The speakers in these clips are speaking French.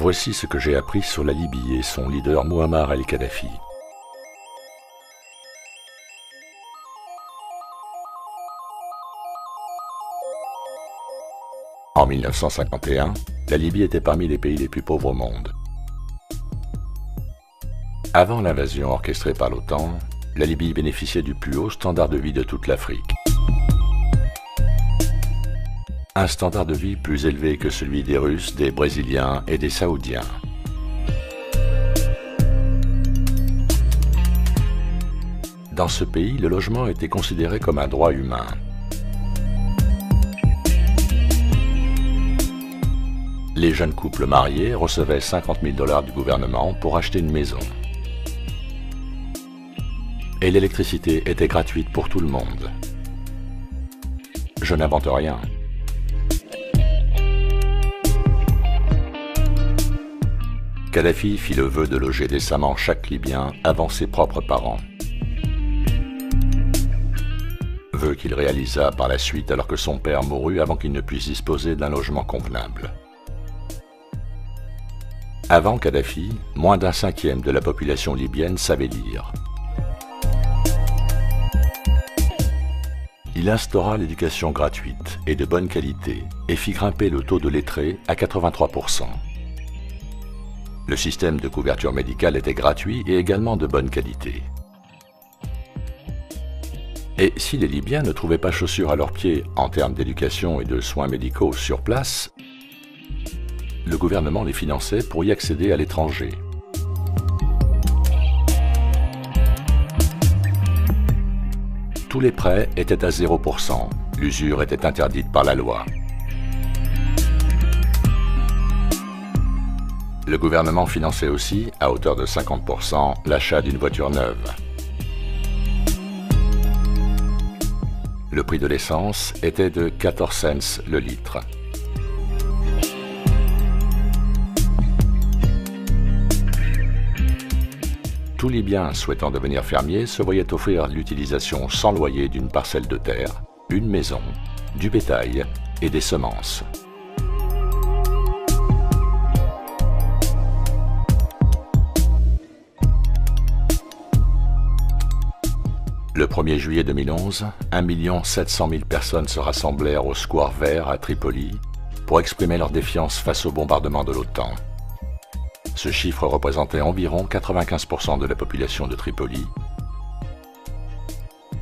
Voici ce que j'ai appris sur la Libye et son leader Mouammar el-Kadhafi. En 1951, la Libye était parmi les pays les plus pauvres au monde. Avant l'invasion orchestrée par l'OTAN, la Libye bénéficiait du plus haut standard de vie de toute l'Afrique. Un standard de vie plus élevé que celui des Russes, des Brésiliens et des Saoudiens. Dans ce pays, le logement était considéré comme un droit humain. Les jeunes couples mariés recevaient 50 000 $ du gouvernement pour acheter une maison. Et l'électricité était gratuite pour tout le monde. Je n'invente rien. Kadhafi fit le vœu de loger décemment chaque Libyen avant ses propres parents. Vœu qu'il réalisa par la suite alors que son père mourut avant qu'il ne puisse disposer d'un logement convenable. Avant Kadhafi, moins d'un cinquième de la population libyenne savait lire. Il instaura l'éducation gratuite et de bonne qualité et fit grimper le taux de lettrés à 83%. Le système de couverture médicale était gratuit et également de bonne qualité. Et si les Libyens ne trouvaient pas chaussures à leurs pieds en termes d'éducation et de soins médicaux sur place, le gouvernement les finançait pour y accéder à l'étranger. Tous les prêts étaient à 0%. L'usure était interdite par la loi. Le gouvernement finançait aussi, à hauteur de 50%, l'achat d'une voiture neuve. Le prix de l'essence était de 14 cents le litre. Tout Libyen souhaitant devenir fermier se voyait offrir l'utilisation sans loyer d'une parcelle de terre, une maison, du bétail et des semences. Le 1er juillet 2011, 1 700 000 personnes se rassemblèrent au Square Vert à Tripoli pour exprimer leur défiance face au bombardement de l'OTAN. Ce chiffre représentait environ 95% de la population de Tripoli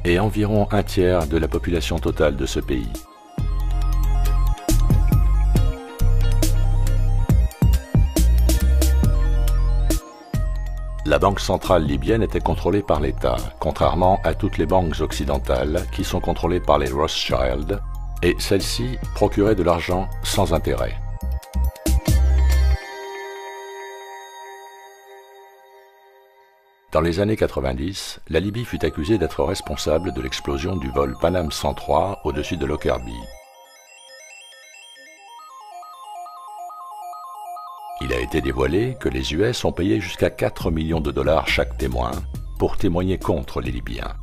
et environ un tiers de la population totale de ce pays. La banque centrale libyenne était contrôlée par l'État, contrairement à toutes les banques occidentales qui sont contrôlées par les Rothschild, et celles-ci procuraient de l'argent sans intérêt. Dans les années 90, la Libye fut accusée d'être responsable de l'explosion du vol Panam 103 au-dessus de Lockerbie. Il a été dévoilé que les US ont payé jusqu'à 4 millions de $ chaque témoin pour témoigner contre les Libyens.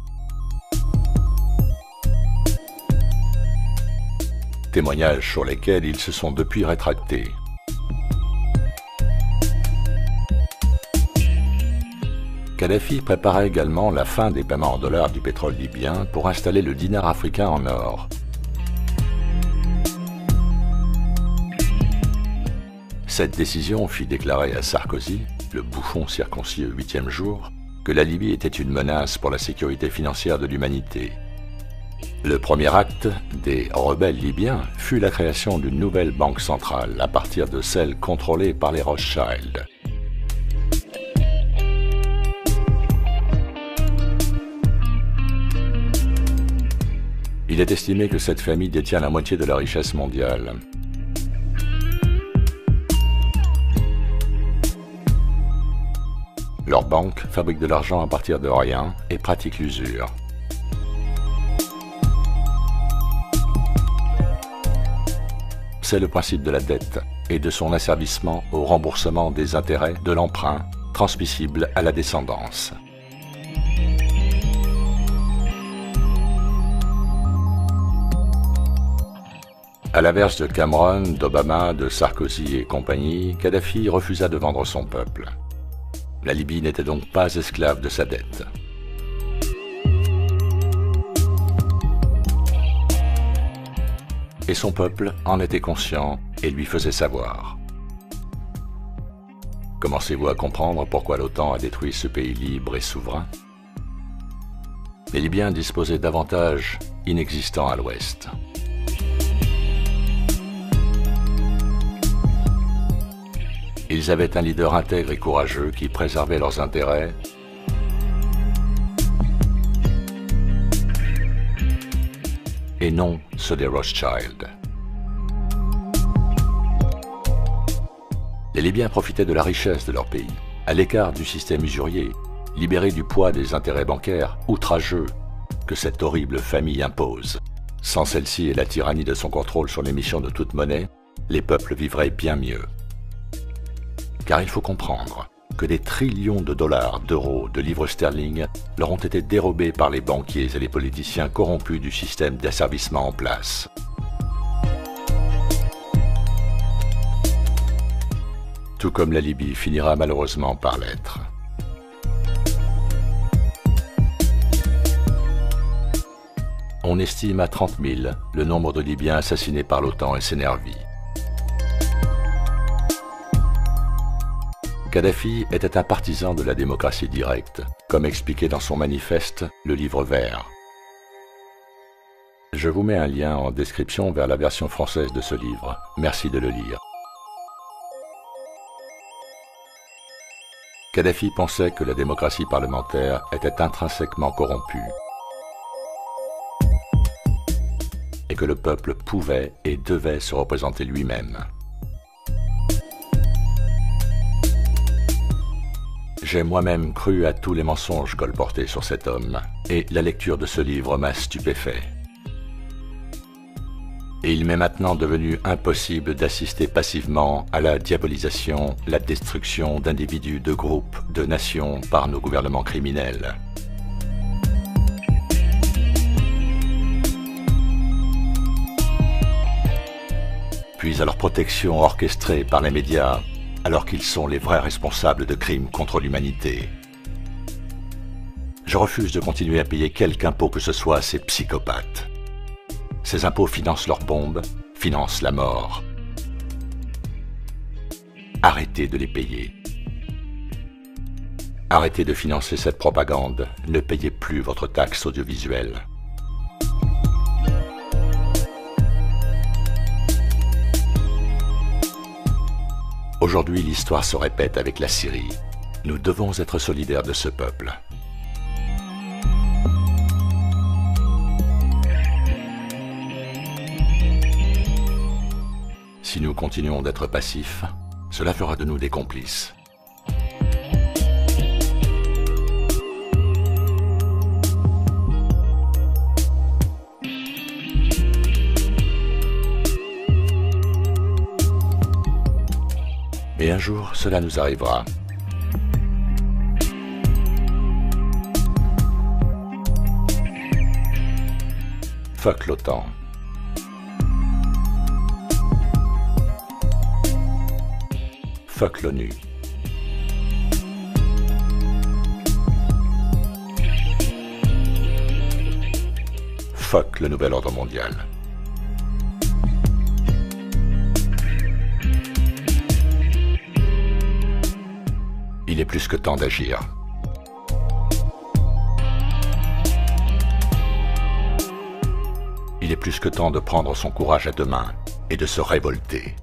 Témoignages sur lesquels ils se sont depuis rétractés. Kadhafi prépara également la fin des paiements en dollars du pétrole libyen pour installer le dinar africain en or. Cette décision fit déclarer à Sarkozy, le bouffon circoncis au 8e jour, que la Libye était une menace pour la sécurité financière de l'humanité. Le premier acte des rebelles libyens fut la création d'une nouvelle banque centrale à partir de celle contrôlée par les Rothschild. Il est estimé que cette famille détient la moitié de la richesse mondiale. Leur banque fabrique de l'argent à partir de rien et pratique l'usure. C'est le principe de la dette et de son asservissement au remboursement des intérêts de l'emprunt transmissible à la descendance. À l'inverse de Cameron, d'Obama, de Sarkozy et compagnie, Kadhafi refusa de vendre son peuple. La Libye n'était donc pas esclave de sa dette. Et son peuple en était conscient et lui faisait savoir. Commencez-vous à comprendre pourquoi l'OTAN a détruit ce pays libre et souverain? Les Libyens disposaient d'avantages inexistants à l'ouest. Ils avaient un leader intègre et courageux qui préservait leurs intérêts et non ceux des Rothschild. Les Libyens profitaient de la richesse de leur pays, à l'écart du système usurier, libérés du poids des intérêts bancaires outrageux que cette horrible famille impose. Sans celle-ci et la tyrannie de son contrôle sur l'émission de toute monnaie, les peuples vivraient bien mieux. Car il faut comprendre que des trillions de dollars, d'euros, de livres sterling leur ont été dérobés par les banquiers et les politiciens corrompus du système d'asservissement en place. Tout comme la Libye finira malheureusement par l'être. On estime à 30 000 le nombre de Libyens assassinés par l'OTAN et ses nervis. Kadhafi était un partisan de la démocratie directe, comme expliqué dans son manifeste, le livre vert. Je vous mets un lien en description vers la version française de ce livre. Merci de le lire. Kadhafi pensait que la démocratie parlementaire était intrinsèquement corrompue et que le peuple pouvait et devait se représenter lui-même. J'ai moi-même cru à tous les mensonges colportés sur cet homme, et la lecture de ce livre m'a stupéfait. Et il m'est maintenant devenu impossible d'assister passivement à la diabolisation, la destruction d'individus, de groupes, de nations par nos gouvernements criminels. Puis à leur protection orchestrée par les médias, alors qu'ils sont les vrais responsables de crimes contre l'humanité. Je refuse de continuer à payer quelque impôt que ce soit à ces psychopathes. Ces impôts financent leurs bombes, financent la mort. Arrêtez de les payer. Arrêtez de financer cette propagande, ne payez plus votre taxe audiovisuelle. Aujourd'hui, l'histoire se répète avec la Syrie. Nous devons être solidaires de ce peuple. Si nous continuons d'être passifs, cela fera de nous des complices. Et un jour, cela nous arrivera. Fuck l'OTAN. Fuck l'ONU. Fuck le nouvel ordre mondial. Il est plus que temps d'agir. Il est plus que temps de prendre son courage à deux mains et de se révolter.